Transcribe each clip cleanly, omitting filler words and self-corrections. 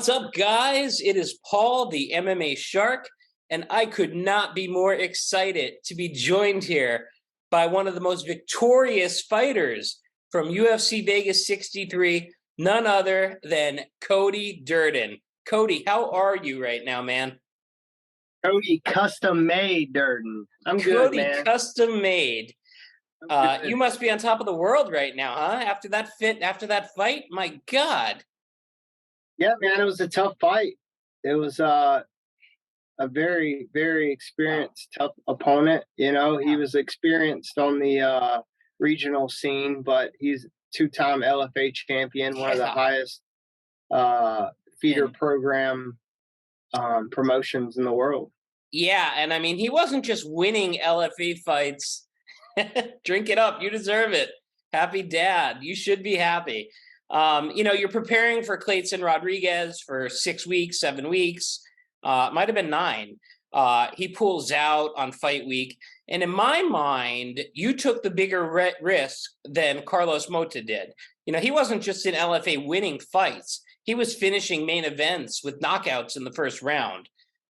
What's up, guys? It is Paul, the MMA Shark, and I could not be more excited to be joined here by one of the most victorious fighters from UFC Vegas 63, none other than Cody Durden. Cody, how are you right now, man? Cody custom made Durden. I'm good, Cody man. custom made. I'm good. You must be on top of the world right now, huh? After that fight, my God. Yeah, man, it was a tough fight. It was a very, very experienced, tough opponent. You know, he Yeah. was experienced on the regional scene, but he's two-time LFA champion, one of the Yeah. highest feeder And program promotions in the world. yeah, and I mean, he wasn't just winning LFA fights. Drink it up. You deserve it. Happy dad. You should be happy. You're preparing for Clayton Rodriguez for 6 weeks, 7 weeks. Might have been 9. He pulls out on fight week. And in my mind, you took the bigger risk than Carlos Mota did. You know, he wasn't just in LFA winning fights. He was finishing main events with knockouts in the first round.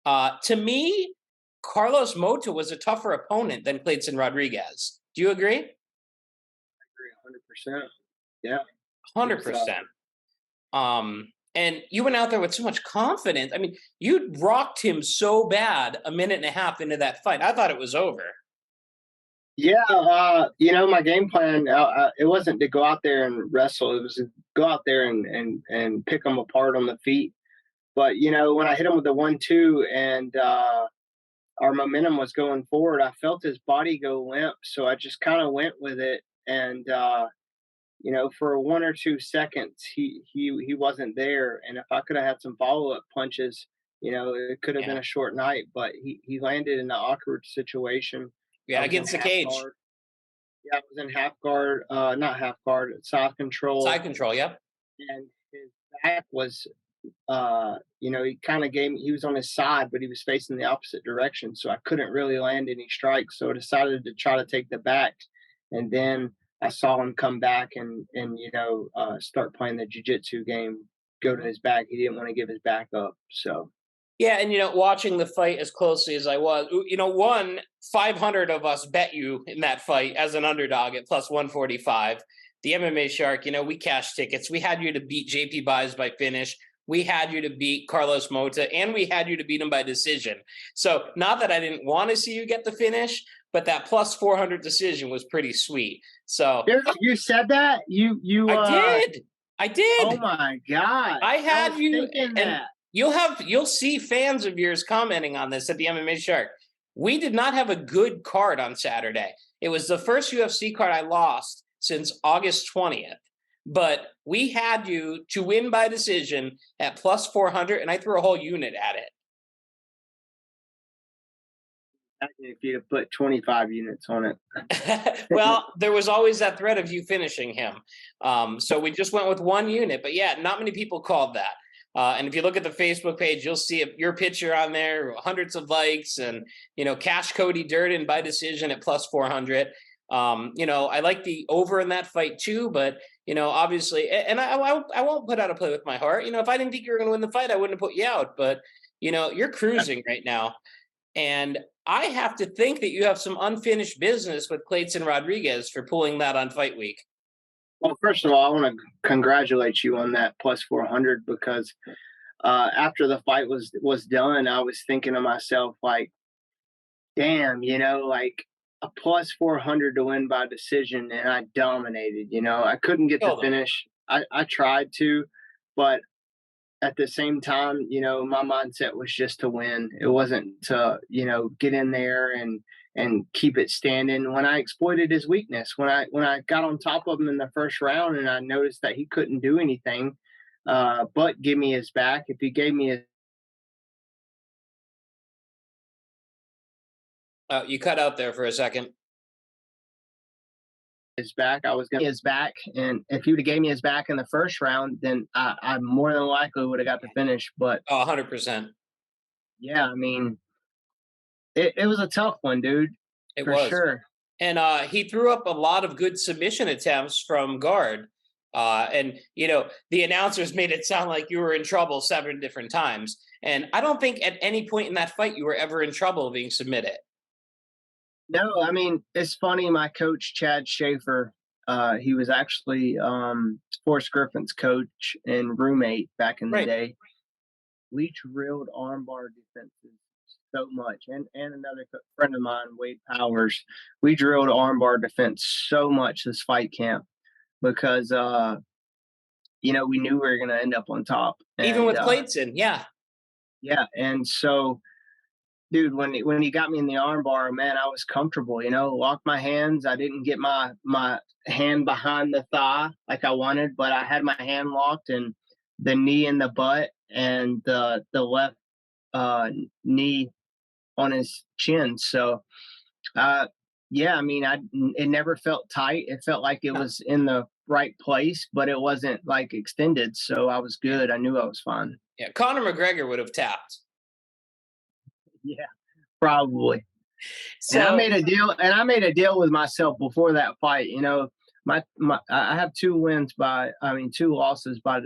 To me, Carlos Mota was a tougher opponent than Clayton Rodriguez. Do you agree? I agree 100%. Yeah. 100%. And you went out there with so much confidence. I mean, you rocked him so bad a minute and a half into that fight. I thought it was over. Yeah, my game plan, it wasn't to go out there and wrestle. It was to go out there and pick them apart on the feet. But, when I hit him with the 1-2 and our momentum was going forward, I felt his body go limp. So I just kind of went with it. And, for 1 or 2 seconds, he wasn't there. And if I could have had some follow-up punches, it could have been Yeah. a short night. But he landed in an awkward situation. I Yeah, was in against the half cage. guard. Yeah, I was in half guard, not half guard, side control, Side control, yep. and his back was, he kind of he was on his side, but he was facing the opposite direction, so I couldn't really land any strikes. So I decided to try to take the back, and then I saw him come back and start playing the jiu-jitsu game, go to his back. He didn't want to give his back up, so. Yeah, and watching the fight as closely as I was, 500 of us bet you in that fight as an underdog at plus 145. The MMA Shark, we cashed tickets. We had you to beat JP Buys by finish. We had you to beat Carlos Mota, and we had you to beat him by decision. So not that I didn't want to see you get the finish, but that plus 400 decision was pretty sweet. So You said that? I did. Oh my God. I had was you thinking and that. you'll see fans of yours commenting on this at the MMA Shark. We did not have a good card on Saturday. It was the first UFC card I lost since August 20th. But we had you to win by decision at plus 400, and I threw a whole unit at it. If you put 25 units on it. Well, there was always that threat of you finishing him. So we just went with 1 unit. But yeah, not many people called that. And if you look at the Facebook page, you'll see your picture on there, hundreds of likes, and, cash Cody Durden by decision at plus 400. I like the over in that fight too, but, obviously, and I won't put out a play with my heart. If I didn't think you were going to win the fight, I wouldn't have put you out. But, you're cruising right now. And I have to think that you have some unfinished business with Clayton Rodriguez for pulling that on fight week. Well, first of all, I want to congratulate you on that plus 400 because after the fight was done, I was thinking to myself, like, damn, like a plus 400 to win by decision, and I dominated. I couldn't get the finish. I tried to, but at the same time, my mindset was just to win. It wasn't to, get in there and keep it standing. When I exploited his weakness, when I got on top of him in the first round and I noticed that he couldn't do anything but give me his back. If he gave me You cut out there for a second. his back, I was going to his back. And if he would have gave me his back in the first round, then I more than likely would have got the finish. But 100%. Yeah, I mean, it was a tough one, dude. It for was. sure. And he threw up a lot of good submission attempts from guard. And, the announcers made it sound like you were in trouble 7 different times. And I don't think at any point in that fight you were ever in trouble being submitted. No, I mean, it's funny. My coach, Chad Schaefer, he was actually Forrest Griffin's coach and roommate back in the Right. day. We drilled armbar defenses so much, and another friend of mine, Wade Powers. We drilled armbar defense so much this fight camp because we knew we were going to end up on top, Even and with Clayton, yeah. yeah, and so dude, when he got me in the armbar, man, I was comfortable. Locked my hands. I didn't get my hand behind the thigh like I wanted, but I had my hand locked and the knee in the butt and the left knee on his chin. So, yeah, I mean, it never felt tight. It felt like it No. was in the right place, but it wasn't like extended. So I was good. I knew I was fine. Yeah. Conor McGregor would have tapped. Yeah, probably. And I So made a deal, with myself before that fight. I have 2 wins two losses by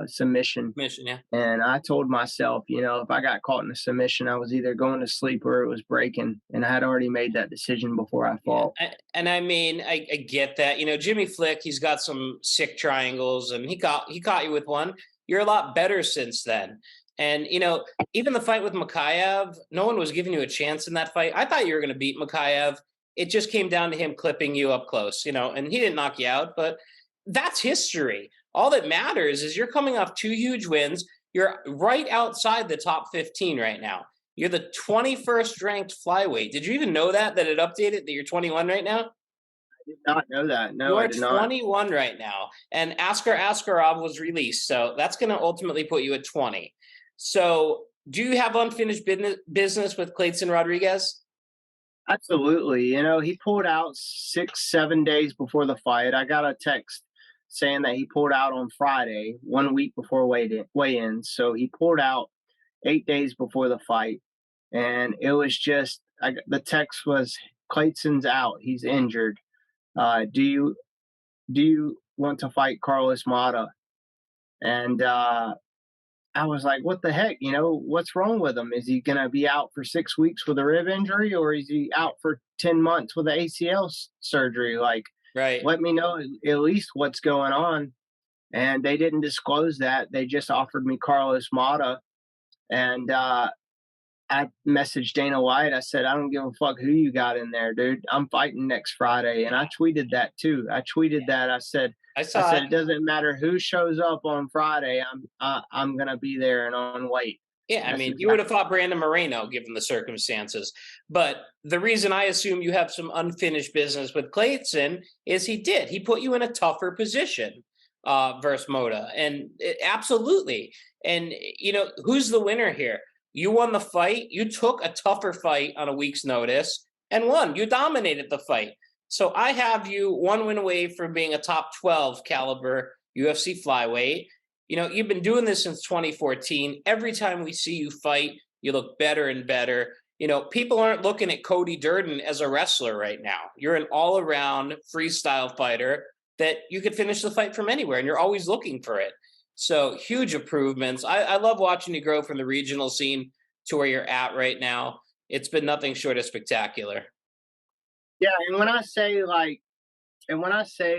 submission. mission, yeah. And I told myself, if I got caught in a submission, I was either going to sleep or it was breaking. And I had already made that decision before I Yeah, fought. and I mean, I get that. Jimmy Flick, he's got some sick triangles, and he caught you with one. You're a lot better since then. And even the fight with Makayev, no one was giving you a chance in that fight. I thought you were going to beat Makayev. It just came down to him clipping you up close, and he didn't knock you out, but that's history. All that matters is you're coming off 2 huge wins. You're right outside the top 15 right now. You're the 21st ranked flyweight. Did you even know that it updated that you're 21 right now? Did not know that. No, I You're did not. 21 right now, and Askar Askarov was released, so that's going to ultimately put you at 20. So, do you have unfinished business with Clayton Rodriguez? Absolutely. He pulled out 6, 7 days before the fight. I got a text saying that he pulled out on Friday, 1 week before weigh-in. So he pulled out 8 days before the fight. And it was just, the text was, Clayton's out. He's injured. Do you want to fight Carlos Mata? And I was like, what the heck? What's wrong with him? Is he going to be out for 6 weeks with a rib injury, or is he out for 10 months with an ACL surgery? Like, Right. let me know at least what's going on. And they didn't disclose that. They just offered me Carlos Mata. And I messaged Dana White. I said, I don't give a fuck who you got in there, dude. I'm fighting next Friday. And I tweeted that too. I tweeted that. I said, I saw it doesn't matter who shows up on Friday. I'm gonna be there and on weight. Yeah, I mean, you would have fought Brandon Moreno given the circumstances. But the reason I assume you have some unfinished business with Clayton is he did. He put you in a tougher position versus Moda. And absolutely. And, who's the winner here? You won the fight. You took a tougher fight on a week's notice and won. You dominated the fight. So I have you 1 win away from being a top 12 caliber UFC flyweight. You've been doing this since 2014. Every time we see you fight, you look better and better. People aren't looking at Cody Durden as a wrestler right now. You're an all-around freestyle fighter that you could finish the fight from anywhere, and you're always looking for it. So huge improvements. I love watching you grow from the regional scene to where you're at right now. It's been nothing short of spectacular. Yeah, and when I say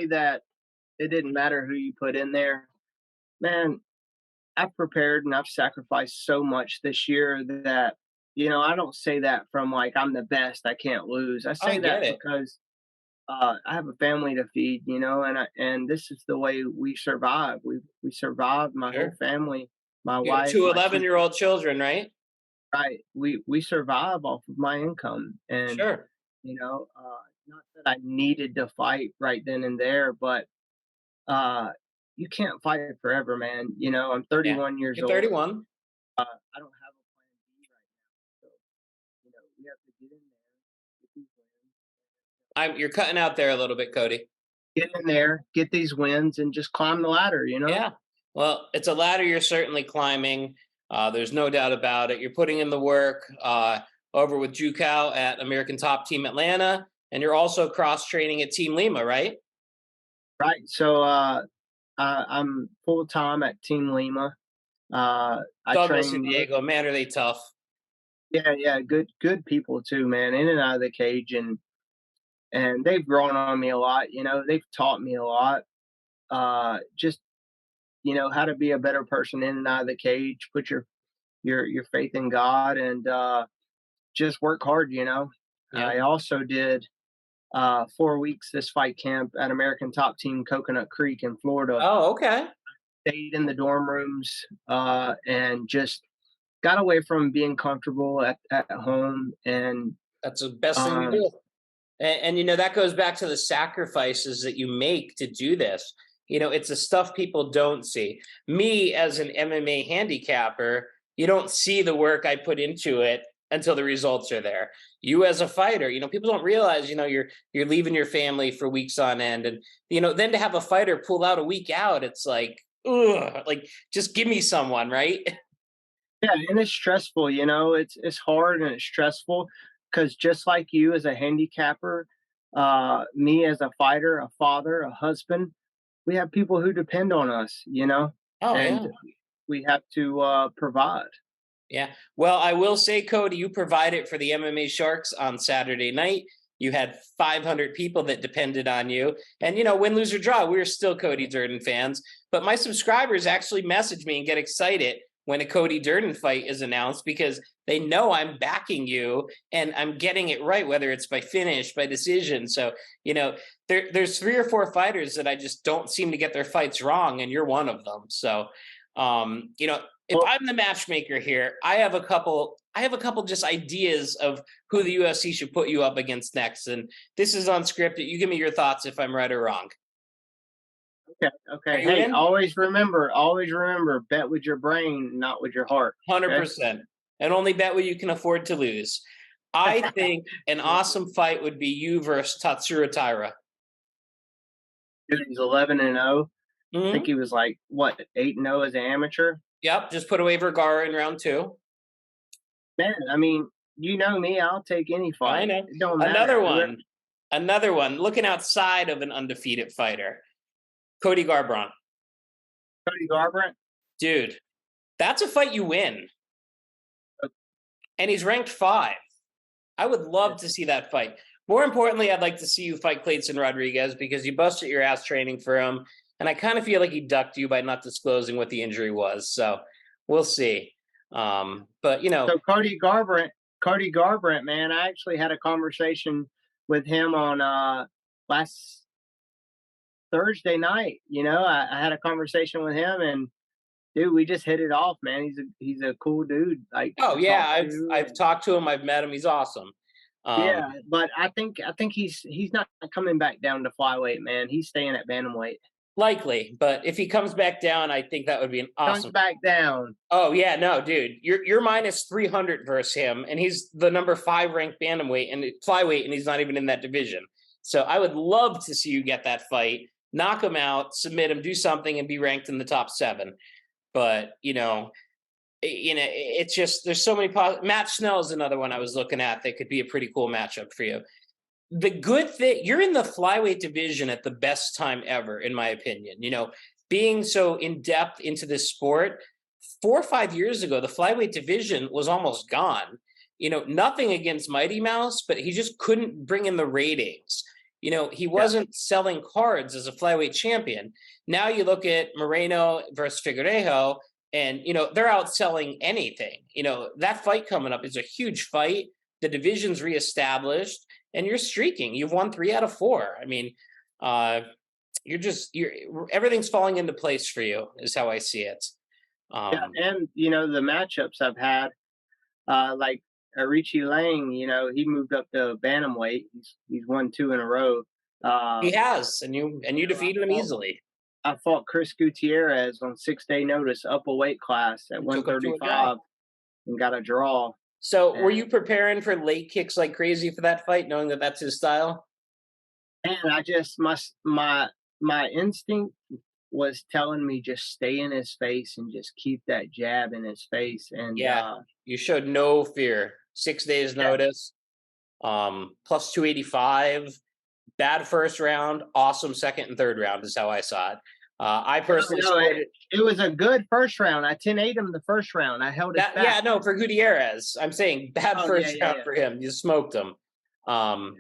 that it didn't matter who you put in there, man, I've prepared and I've sacrificed so much this year that I don't say that from like I'm the best, I can't lose. I say that because I have a family to feed, and this is the way we survive. We survive. My whole family, my You have wife, two my 11-year-old children, right? right. We survive off of my income, and Sure. not that I needed to fight right then and there, but you can't fight forever, man. I'm Yeah. 31 years You're old. 31. I don't have a plan B right now, so we have to get in there, get these wins. You're cutting out there a little bit, Cody. Get in there, get these wins, and just climb the ladder. Yeah. Well, it's a ladder you're certainly climbing. There's no doubt about it. You're putting in the work over with Jukow at American Top Team Atlanta, and you're also cross training at Team Lima, right? Right. So I'm full time at Team Lima. I Love San train with Diego. Man, are they tough? yeah, good people too, man, in and out of the cage, and they've grown on me a lot. They've taught me a lot. Just how to be a better person in and out of the cage. Put your faith in God, and just work hard. Yeah. I also did 4 weeks this fight camp at American Top Team Coconut Creek in Florida. Oh, okay. Stayed in the dorm rooms and just got away from being comfortable at home. And That's the best thing to um, do. And that goes back to the sacrifices that you make to do this. It's the stuff people don't see. Me as an MMA handicapper, you don't see the work I put into it until the results are there. You as a fighter, people don't realize, you're leaving your family for weeks on end. And, then to have a fighter pull out a week out, it's like, ugh, like just give me someone, right? yeah, and it's stressful. It's hard and it's stressful because just like you as a handicapper, me as a fighter, a father, a husband, we have people who depend on us. Oh, yeah. And we have to provide. Yeah. Well, I will say, Cody, you provided for the MMA Sharks on Saturday night. You had 500 people that depended on you. And, win, lose, or draw, we're still Cody Durden fans. But my subscribers actually message me and get excited when a Cody Durden fight is announced because they know I'm backing you and I'm getting it right, whether it's by finish, by decision. So, there's 3 or 4 fighters that I just don't seem to get their fights wrong, and you're one of them. So, if Well, I'm the matchmaker here, I have a couple just ideas of who the UFC should put you up against next. And this is unscripted. You give me your thoughts if I'm right or wrong. okay, Are okay. you Hey, in? always remember, bet with your brain, not with your heart. Okay. 100%. And only bet what you can afford to lose. I think an awesome fight would be you versus Tatsuro Taira. Dude, he's 11-0. I think Hmm. he was like what 8-0 as an amateur. Yep. Just put away Vergara in round 2. Man, I mean, you know me, I'll take any I fight. know. It don't Another matter. Whoever, one. Another one. Looking outside of an undefeated fighter. Cody Garbrandt. Cody Garbrandt. Dude, that's a fight you win. And he's ranked 5. I would love to see that fight. More importantly, I'd like to see you fight Clayton Rodriguez because you busted your ass training for him. And I kind of feel like he ducked you by not disclosing what the injury was. So we'll see. But, So Cody Garbrandt, man, I actually had a conversation with him on last Thursday night. I had a conversation with him, and dude, we just hit it off, man. He's a cool dude, like oh, to yeah, talk to. I've talked to him. I've met him. He's awesome. Um, Yeah, but I think he's not coming back down to flyweight, man. He's staying at bantamweight. Likely. But if he comes back down, I think that would be an Comes awesome. back down. Oh, yeah, no, dude, you're minus 300 versus him, and he's the number 5 ranked bantamweight and flyweight, and he's not even in that division. So I would love to see you get that fight, knock him out, submit him, do something, and be ranked in the top 7. But it's just there's so many. Matt Snell is another one I was looking at that could be a pretty cool matchup for you. The good thing, you're in the flyweight division at the best time ever, in my opinion. Being so in depth into this sport, 4 or 5 years ago, the flyweight division was almost gone. Nothing against Mighty Mouse, but he just couldn't bring in the ratings. He wasn't selling cards as a flyweight champion. Now you look at Moreno versus Figueiredo, and they're outselling anything. That fight coming up is a huge fight. The division's reestablished, and you're streaking. You've won 3 out of 4. I mean, you're everything's falling into place for you, is how I see it. Yeah, and the matchups I've had, like Richie Lang, he moved up to bantamweight. He's won 2 in a row. He has, and you defeated him easily. I fought Chris Gutierrez on 6-day notice, up a weight class at You took him to a 135, draw. and got a draw. So, were And you preparing for leg kicks like crazy for that fight, knowing that that's his style? and I just my instinct was telling me just stay in his face and just keep that jab in his face. And Yeah, you showed no fear. 6 days yeah, notice, plus 285. Bad first round, awesome second and third round is how I saw it. I personally supported it was a good first round. I 10-8 him the first round. I held it that. back. Yeah, no, for Gutierrez, I'm saying bad first Yeah, round for him. You smoked him. He didn't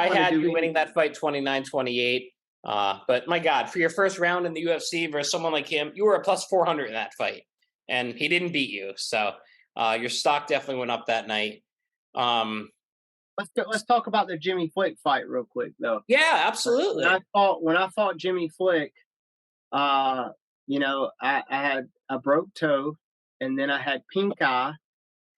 I wanna had do you winning anything. that fight 29-28. But my God, for your first round in the UFC versus someone like him, you were a plus 400 in that fight, and he didn't beat you. So your stock definitely went up that night. Um, Let's talk about the Jimmy Flick fight real quick, though. yeah, When I absolutely. fought Jimmy Flick, uh, I broke toe, and then I had pink eye.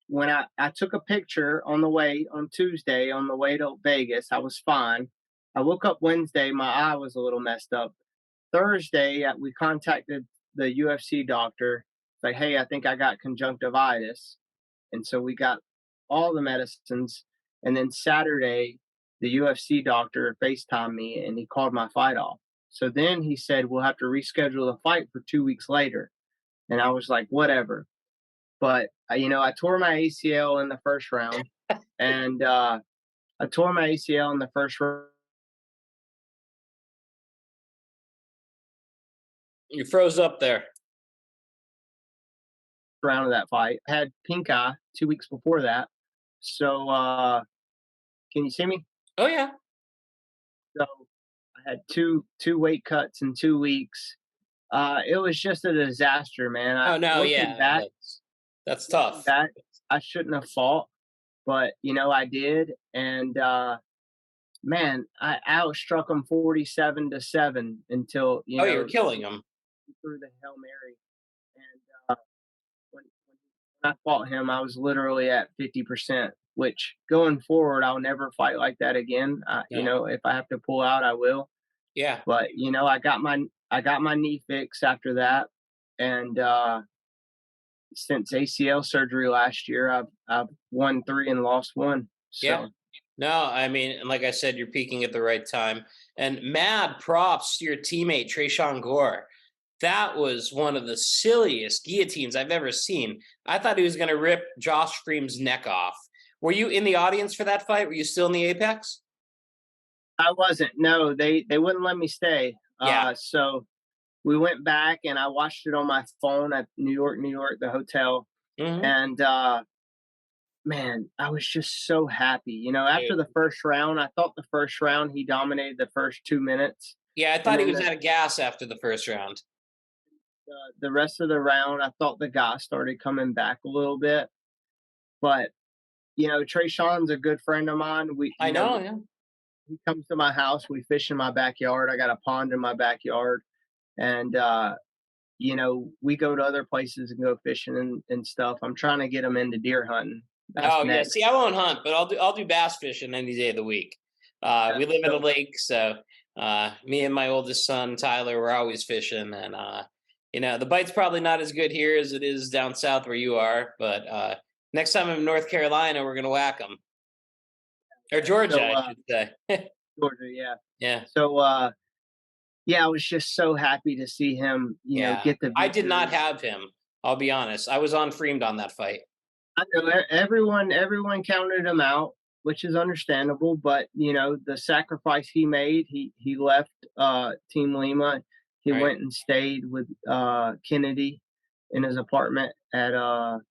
When I took a picture on the way on Tuesday on the way to Vegas, I was fine. I woke up Wednesday, my eye was a little messed up. Thursday, we contacted the UFC doctor, like, hey, I think I got conjunctivitis. And so we got all the medicines. And then Saturday, the UFC doctor FaceTimed me and he called my fight off. So then he said, we'll have to reschedule the fight for 2 weeks later. And I was like, whatever. But, I tore my ACL in the first round. And I tore my ACL in the first You froze up there. round of that fight. I had pink eye 2 weeks before that. So, can you see me? Oh yeah. So I had two weight cuts in 2 weeks. It was just a disaster, man. Oh no, Looking yeah. back, That's looking tough. back, I shouldn't have fought, but I did, and man, I outstruck him 47-7 until Oh, you're killing him. threw the Hail Mary, and when I fought him, I was literally at 50%. Which going forward, I'll never fight like that again. No. If I have to pull out, I will. Yeah. But I got my knee fixed after that, and since ACL surgery last year, I've won 3 and lost 1. Yeah. So No, I mean, and like I said, you're peaking at the right time. And mad props to your teammate Trayshawn Gore. That was one of the silliest guillotines I've ever seen. I thought he was going to rip Josh Freeman's neck off. Were you in the audience for that fight? Were you still in the Apex? I wasn't. No, they wouldn't let me stay. Yeah. So we went back and I watched it on my phone at New York, the hotel, Hmm. and man, I was just so happy. After the first round, I thought the first round he dominated the first 2 minutes, Yeah, I and thought he then was out of gas after the first round. the rest of the round, I thought the guy started coming back a little bit. But Trey Sean's a good friend of mine. I know, yeah. He comes to my house. We fish in my backyard. I got a pond in my backyard, and we go to other places and go fishing and stuff. I'm trying to get him into deer hunting. That's Oh yeah. next. See, I won't hunt, but I'll do bass fishing any day of the week. Yeah, We live at a so lake, so me and my oldest son Tyler, we're always fishing, and the bite's probably not as good here as it is down south where you are. But next time I'm in North Carolina, we're gonna whack them, or Georgia, so I should say. Georgia, yeah. Yeah, So yeah, I was just so happy to see him, yeah. get the I did not victory. have him. I'll be honest. I was on Freemed on that fight. I know everyone counted him out, which is understandable. But the sacrifice he made, he left Team Lima. He Right, went and stayed with Kennedy in his apartment and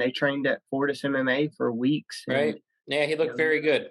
they trained at Fortis MMA for weeks. And right. Yeah, he you looked know, very good.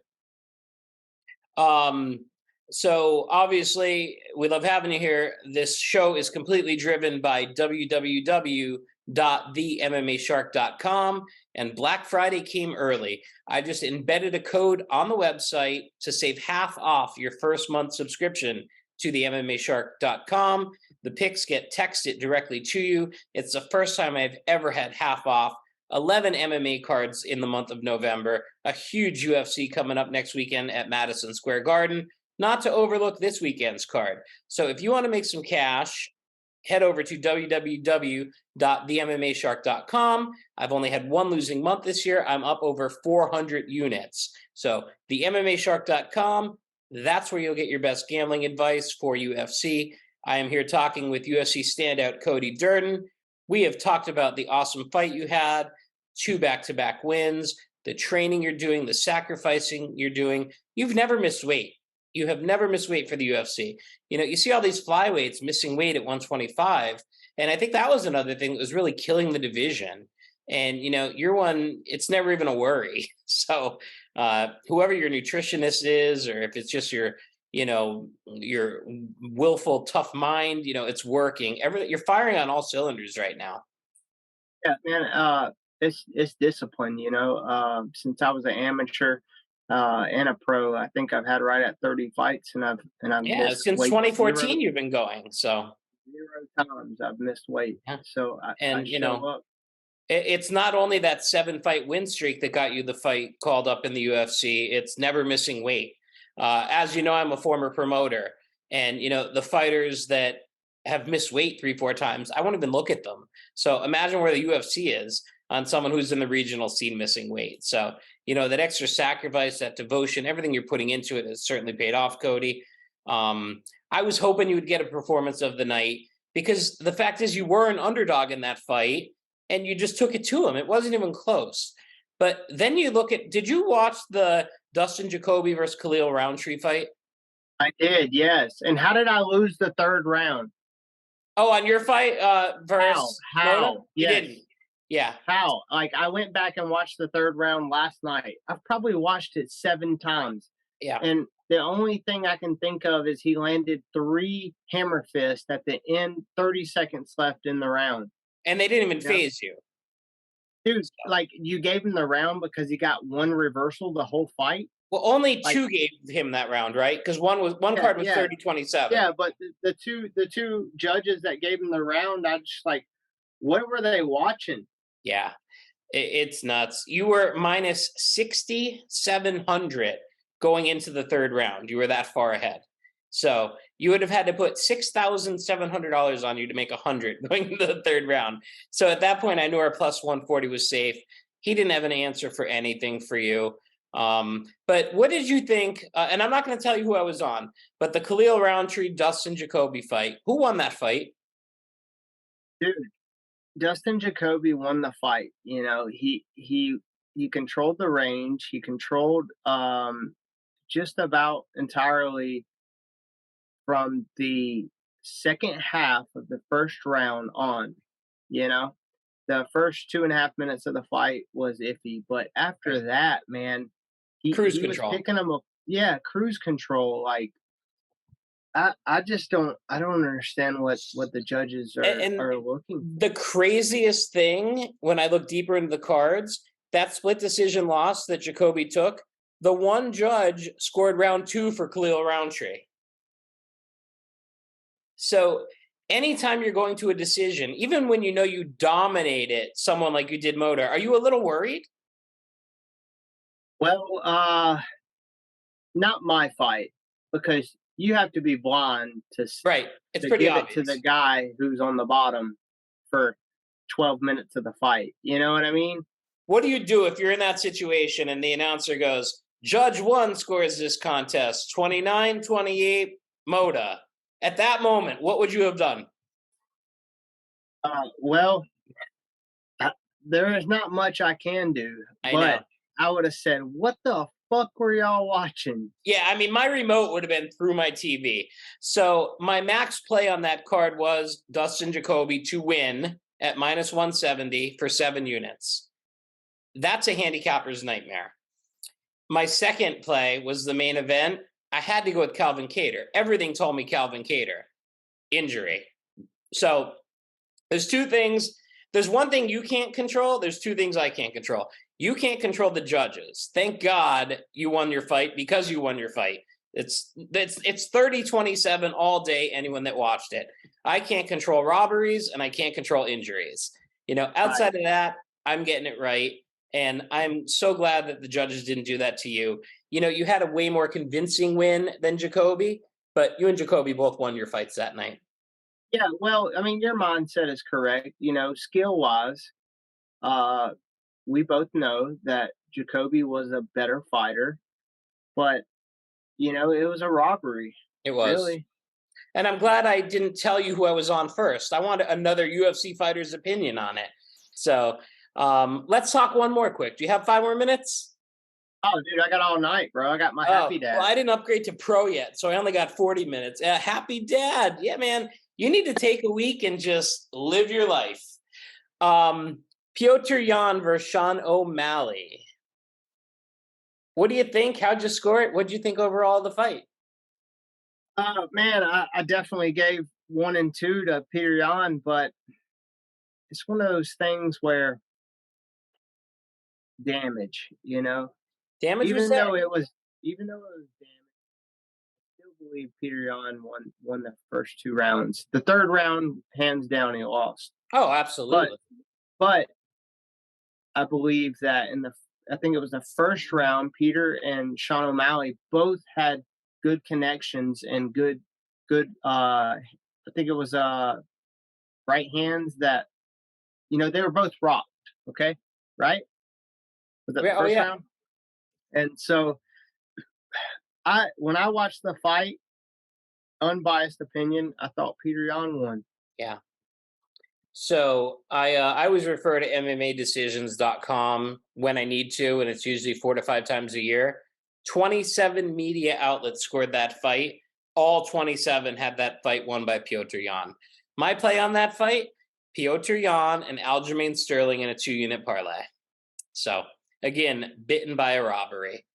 Um, so obviously we love having you here. This show is completely driven by www.themmashark.com, and Black Friday came early. I just embedded a code on the website to save half off your first month subscription to the MMAshark.com. The picks get texted directly to you. It's the first time I've ever had half off 11 MMA cards in the month of November, a huge UFC coming up next weekend at Madison Square Garden, not to overlook this weekend's card. So if you want to make some cash, head over to www.themmashark.com. I've only had one losing month this year. I'm up over 400 units. So themmashark.com, that's where you'll get your best gambling advice for UFC. I am here talking with UFC standout Cody Durden. We have talked about the awesome fight you had, 2 back-to-back wins, the training you're doing, the sacrificing you're doing. You've never missed weight You have never missed weight for the UFC. You know, you see all these flyweights missing weight at 125. And I think that was another thing that was really killing the division. And, you know, you're one, it's never even a worry. So whoever your nutritionist is, or if it's just your, you know, your willful, tough mind, you know, it's working. Everything, you're firing on all cylinders right now. Yeah, man. It's discipline. You know, since I was an amateur and a pro, I think I've had right at 30 fights, and I've Yeah, missed since weight 2014, you've been going. So, zero times. I've missed weight, yeah. so I And, you show know, up. it's not only that 7-fight win streak that got you the fight called up in the UFC, it's never missing weight. As you know, I'm a former promoter, and you know the fighters that have missed weight 3, 4 times, I won't even look at them. So imagine where the UFC is on someone who's in the regional scene missing weight. So you know that extra sacrifice, that devotion, everything you're putting into it has certainly paid off, Cody. I was hoping you would get a performance of the night, because the fact is you were an underdog in that fight and you just took it to him. It wasn't even close. But then you look at, did you watch the Dustin Jacoby versus Khalil Roundtree fight? I did, yes. And how did I lose the third round? Oh, on your fight versus How? Moda? You Yes. didn't. Yeah. How? Like, I went back and watched the third round last night. I've probably watched it 7 times. Yeah. And the only thing I can think of is he landed 3 hammer fists at the end, 30 seconds left in the round. And they didn't even Yeah. phase you. Dude, like, you gave him the round because he got 1 reversal the whole fight? Well, only Like, 2 gave him that round, right? Because one yeah, card was yeah. 30-27. Yeah, but the two judges that gave him the round, I just like, what were they watching? Yeah. It's nuts. You were minus 6,700 going into the third round. You were that far ahead. So you would have had to put $6,700 on you to make 100 going into the third round. So at that point, I knew our plus 140 was safe. He didn't have an answer for anything for you. But what did you think? And I'm not going to tell you who I was on, but the Khalil Roundtree Dustin Jacoby fight. Who won that fight? Dude, Dustin Jacoby won the fight. You know, he controlled the range. He controlled just about entirely from the second half of the first round on. You know, the first 2.5 minutes of the fight was iffy, but after that, man, Cruise he was control. picking him up. Yeah, cruise control. Like, I just don't understand what the judges are looking. The craziest thing, when I look deeper into the cards, that split decision loss that Jacoby took, the one judge scored round 2 for Khalil Roundtree. So anytime you're going to a decision, even when you know you dominated someone like you did Moda, are you a little worried? Well, not my fight, because you have to be blind Right. It's to pretty give obvious. it to the guy who's on the bottom for 12 minutes of the fight. You know what I mean? What do you do if you're in that situation and the announcer goes, Judge 1 scores this contest 29-28 Moda? At that moment, what would you have done? Well, there is not much I can do, I know. but I would have said, "What the fuck were y'all watching?" Yeah, I mean, my remote would have been through my TV. So my max play on that card was Dustin Jacoby to win at minus 170 for 7 units. That's a handicapper's nightmare. My second play was the main event. I had to go with Calvin Kattar. Everything told me Calvin Kattar. Injury. So there's 2 things. There's one thing you can't control. There's 2 things I can't control. You can't control the judges. Thank God you won your fight, because you won your fight. It's 30-27 all day, anyone that watched it. I can't control robberies, and I can't control injuries. You know, outside of that, I'm getting it right. And I'm so glad that the judges didn't do that to you. You know, you had a way more convincing win than Jacoby, but you and Jacoby both won your fights that night. Yeah, well, I mean, your mindset is correct. You know, skill-wise, we both know that Jacoby was a better fighter, but you know, it was a robbery. It was. Really. And I'm glad I didn't tell you who I was on first. I wanted another UFC fighter's opinion on it. So let's talk one more quick. Do you have 5 more minutes? Oh, dude, I got all night, bro. I got my Oh, happy dad. well, I didn't upgrade to pro yet, so I only got 40 minutes. Happy dad. Yeah, man. You need to take a week and just live your life. Piotr Jan versus Sean O'Malley. What do you think? How'd you score it? What'd you think overall of the fight? Man, I definitely gave 1 and 2 to Peter Yan, but it's one of those things where damage, Damage was even said. though it was damage, I still believe Peter Yan won the first 2 rounds. The third round, hands down, he lost. Oh, absolutely. But I believe that I think it was the first round, Peter and Sean O'Malley both had good connections and good I think it was right hands that they were both rocked, okay? Right? Was that the Yeah, oh, first yeah. round? And so when I watched the fight, unbiased opinion, I thought Peter Yan won. Yeah. So I always refer to MMAdecisions.com when I need to, and it's usually 4 to 5 times a year. 27 media outlets scored that fight. All 27 had that fight won by Piotr Jan. My play on that fight, Piotr Jan and Aljamain Sterling in a 2-unit parlay. So again, bitten by a robbery.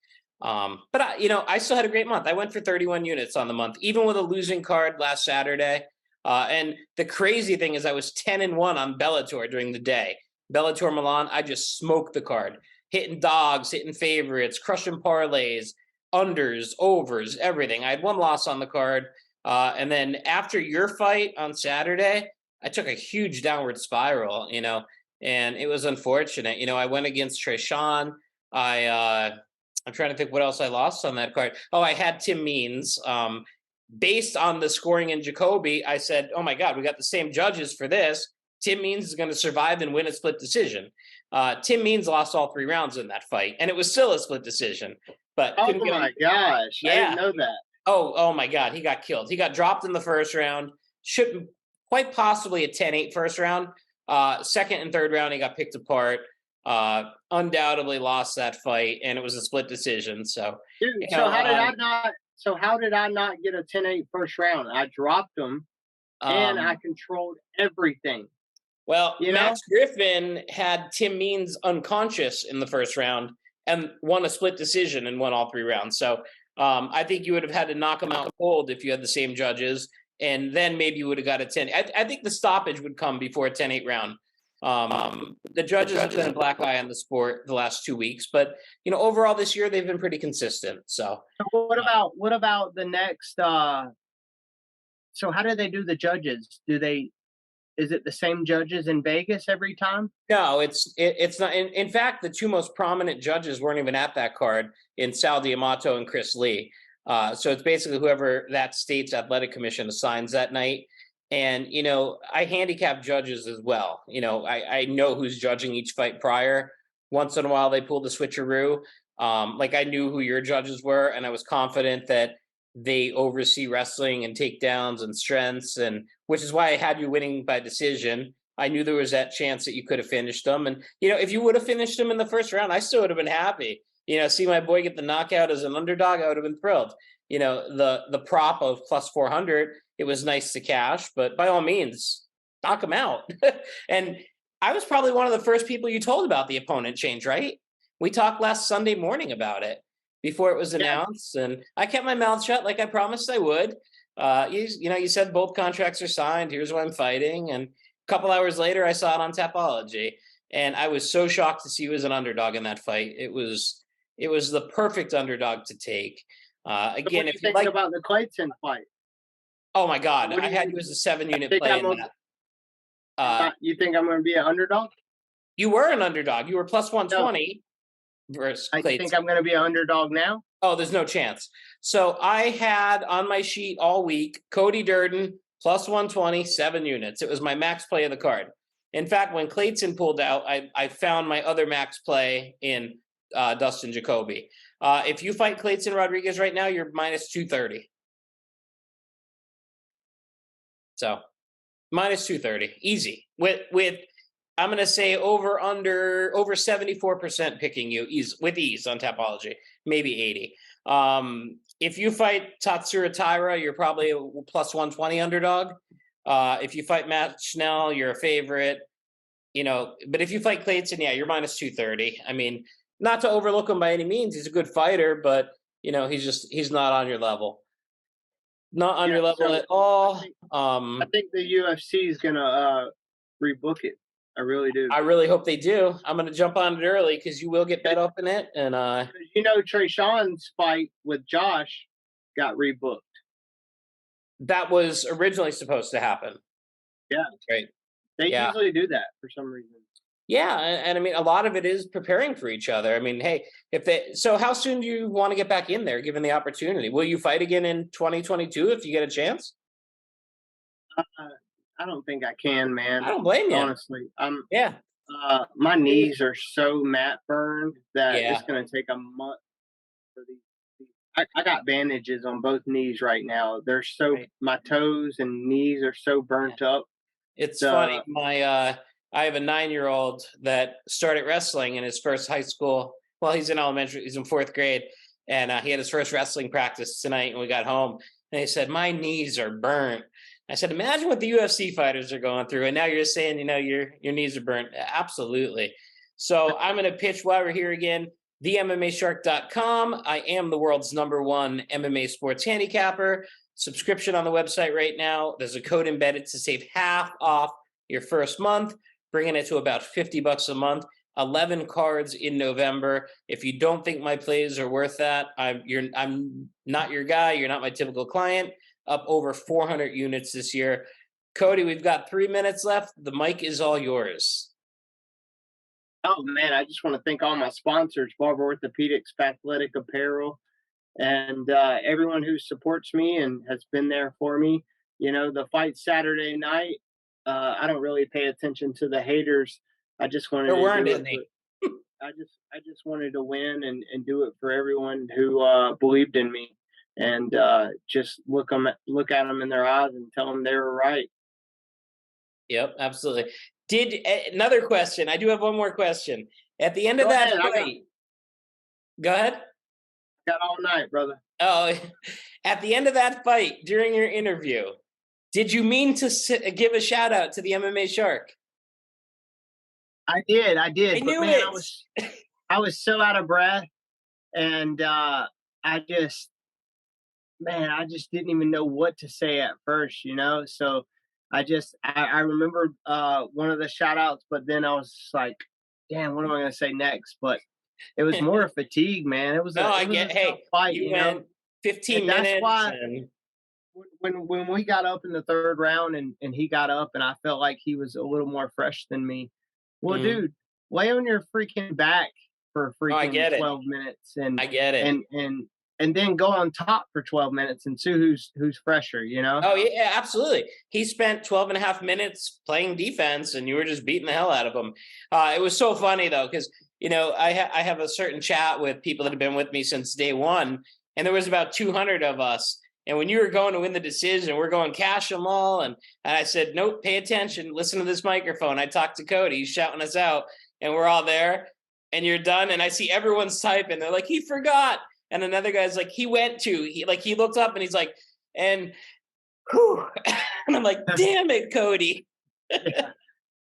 But I still had a great month. I went for 31 units on the month, even with a losing card last Saturday. And the crazy thing is I was 10-1 on Bellator during the day. Bellator Milan, I just smoked the card. Hitting dogs, hitting favorites, crushing parlays, unders, overs, everything. I had 1 loss on the card. And then after your fight on Saturday, I took a huge downward spiral, and it was unfortunate. I went against Treshawn. I'm trying to think what else I lost on that card. Oh, I had Tim Means. Based on the scoring in Jacoby, I said, oh my God, we got the same judges for this. Tim Means is going to survive and win a split decision. Tim Means lost all 3 rounds in that fight, and it was still a split decision. But oh my gosh, yeah. I didn't know that. Oh my God, he got killed. He got dropped in the first round. Should quite possibly a 10-8 first round. Second and third round, he got picked apart. Undoubtedly lost that fight, and it was a split decision. So, dude, how did I not get a 10-8 first round? I dropped him, and I controlled everything. Well, Max Griffin had Tim Means unconscious in the first round and won a split decision and won all 3 rounds. So I think you would have had to knock him out cold if you had the same judges, and then maybe you would have got a 10. I think the stoppage would come before a 10-8 round. The judges have been a black eye on the sport the last 2 weeks, but overall this year they've been pretty consistent. So what about the next? So how do they do the judges? Is it the same judges in Vegas every time? No, it's not. In fact, the 2 most prominent judges weren't even at that card in Sal D'Amato and Chris Lee. So it's basically whoever that state's athletic commission assigns that night. And, I handicap judges as well. I know who's judging each fight prior. Once in a while, they pull the switcheroo. Like I knew who your judges were, and I was confident that they oversee wrestling and takedowns and strengths, and which is why I had you winning by decision. I knew there was that chance that you could have finished them. And, if you would have finished them in the first round, I still would have been happy. See my boy get the knockout as an underdog, I would have been thrilled. The prop of plus 400, it was nice to cash, but by all means, knock him out. And I was probably one of the first people you told about the opponent change, right? We talked last Sunday morning about it before it was announced, and I kept my mouth shut like I promised I would. You said both contracts are signed. Here's what I'm fighting. And a couple hours later, I saw it on Tapology, and I was so shocked to see you as an underdog in that fight. It was the perfect underdog to take. Again, if you think about the Clayton fight, oh my God, I had you as a 7-unit play in that. You think I'm going to be an underdog? You were an underdog. You were plus 120 versus Clayton. I think I'm going to be an underdog now. Oh, there's no chance. So I had on my sheet all week Cody Durden plus 120, 7 units. It was my max play of the card. In fact, when Clayton pulled out, I found my other max play in Dustin Jacoby. If you fight Clayton Rodriguez right now, you're minus 230. So minus 230, easy. With I'm going to say over 74% picking you with ease on Tapology, maybe 80. If you fight Tatsuro Taira, you're probably a plus 120 underdog. If you fight Matt Schnell, you're a favorite. But if you fight Clayton, yeah, you're minus 230. I mean, not to overlook him by any means. He's a good fighter, but he's not on your level. Not on your level at all. I think the UFC is gonna rebook it. I really do. I really hope they do. I'm gonna jump on it early because you will get bet up in it. And Trey Sean's fight with Josh got rebooked. That was originally supposed to happen. Yeah, right. They usually do that for some reason. Yeah, and I mean, a lot of it is preparing for each other. I mean, hey, so how soon do you want to get back in there, given the opportunity? Will you fight again in 2022 if you get a chance? I don't think I can, man. I don't blame you. Honestly, yeah. My knees are so mat burned that it's going to take a month for these. I got bandages on both knees right now. They're so my toes and knees are so burnt up. It's funny. I have a 9-year-old that started wrestling in his first high school. Well, he's in elementary. He's in 4th grade, and he had his first wrestling practice tonight. And we got home, and he said, "My knees are burnt." I said, "Imagine what the UFC fighters are going through." And now you're saying, your knees are burnt. Absolutely. So I'm going to pitch while we're here again. TheMMAShark.com. I am the world's #1 MMA sports handicapper. Subscription on the website right now. There's a code embedded to save half off your first month, bringing it to about $50 a month. 11 cards in November. If you don't think my plays are worth that, I'm not your guy. You're not my typical client. Up over 400 units this year. Cody, we've got 3 minutes left. The mic is all yours. Oh, man, I just want to thank all my sponsors, Barber Orthopedics, Athletic Apparel, and everyone who supports me and has been there for me. The fight Saturday night, I don't really pay attention to the haters. I just wanted I just wanted to win and do it for everyone who believed in me, and just look at them in their eyes and tell them they were right. Yep, absolutely. Another question. I do have one more question. At the end of that fight, go ahead. Got all night, brother. Oh, at the end of that fight, during your interview, did you mean to give a shout out to the MMA Shark? I did. I knew it. I was so out of breath, and I just didn't even know what to say at first, So I remembered one of the shout outs, but then I was like, damn, what am I going to say next? But it was more fatigue, man. It was a fight, you went 15 minutes. That's why when we got up in the 3rd round and he got up and I felt like he was a little more fresh than me. Well, dude, lay on your freaking back for freaking 12 minutes. And I get it. And then go on top for 12 minutes and see who's fresher, Oh, yeah, absolutely. He spent 12 and a half minutes playing defense, and you were just beating the hell out of him. It was so funny, though, because, I have a certain chat with people that have been with me since day one, and there was about 200 of us. And when you were going to win the decision, we're going cash them all. And I said, nope, pay attention. Listen to this microphone. I talked to Cody. He's shouting us out, and we're all there. And you're done. And I see everyone's typing. They're like, he forgot. And another guy's like, he looked up and he's like, and I'm like, damn it, Cody.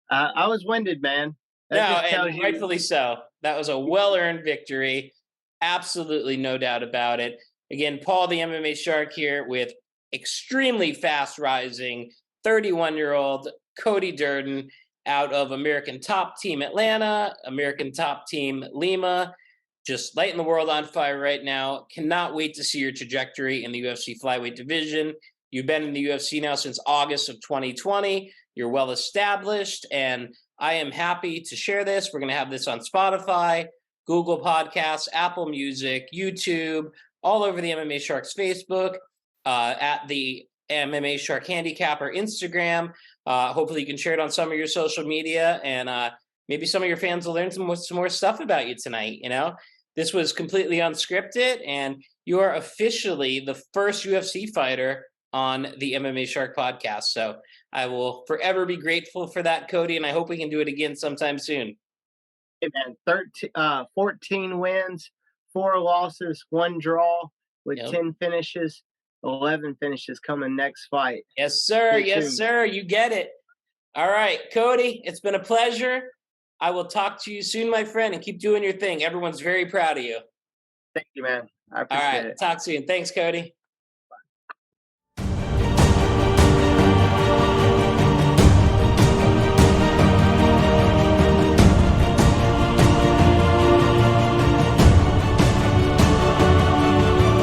I was winded, man. And rightfully so. That was a well-earned victory. Absolutely no doubt about it. Again, Paul, the MMA Shark here with extremely fast rising 31-year-old Cody Durden out of American Top Team Atlanta, American Top Team Lima. Just lighting the world on fire right now. Cannot wait to see your trajectory in the UFC Flyweight division. You've been in the UFC now since August of 2020. You're well established, and I am happy to share this. We're going to have this on Spotify, Google Podcasts, Apple Music, YouTube, all over the MMA Sharks Facebook, at the MMA Shark Handicapper Instagram. Hopefully you can share it on some of your social media, and maybe some of your fans will learn some more stuff about you tonight. This was completely unscripted, and you are officially the first UFC fighter on the MMA Shark podcast. So I will forever be grateful for that, Cody, and I hope we can do it again sometime soon. Hey man, 14 wins, 4 losses, 1 draw with 10 finishes, 11 finishes coming next fight. Yes, sir. Stay Yes, tuned. sir. You get it. All right, Cody, it's been a pleasure. I will talk to you soon, my friend, and keep doing your thing. Everyone's very proud of you. Thank you, man. I All appreciate right, it. talk soon. Thanks, Cody.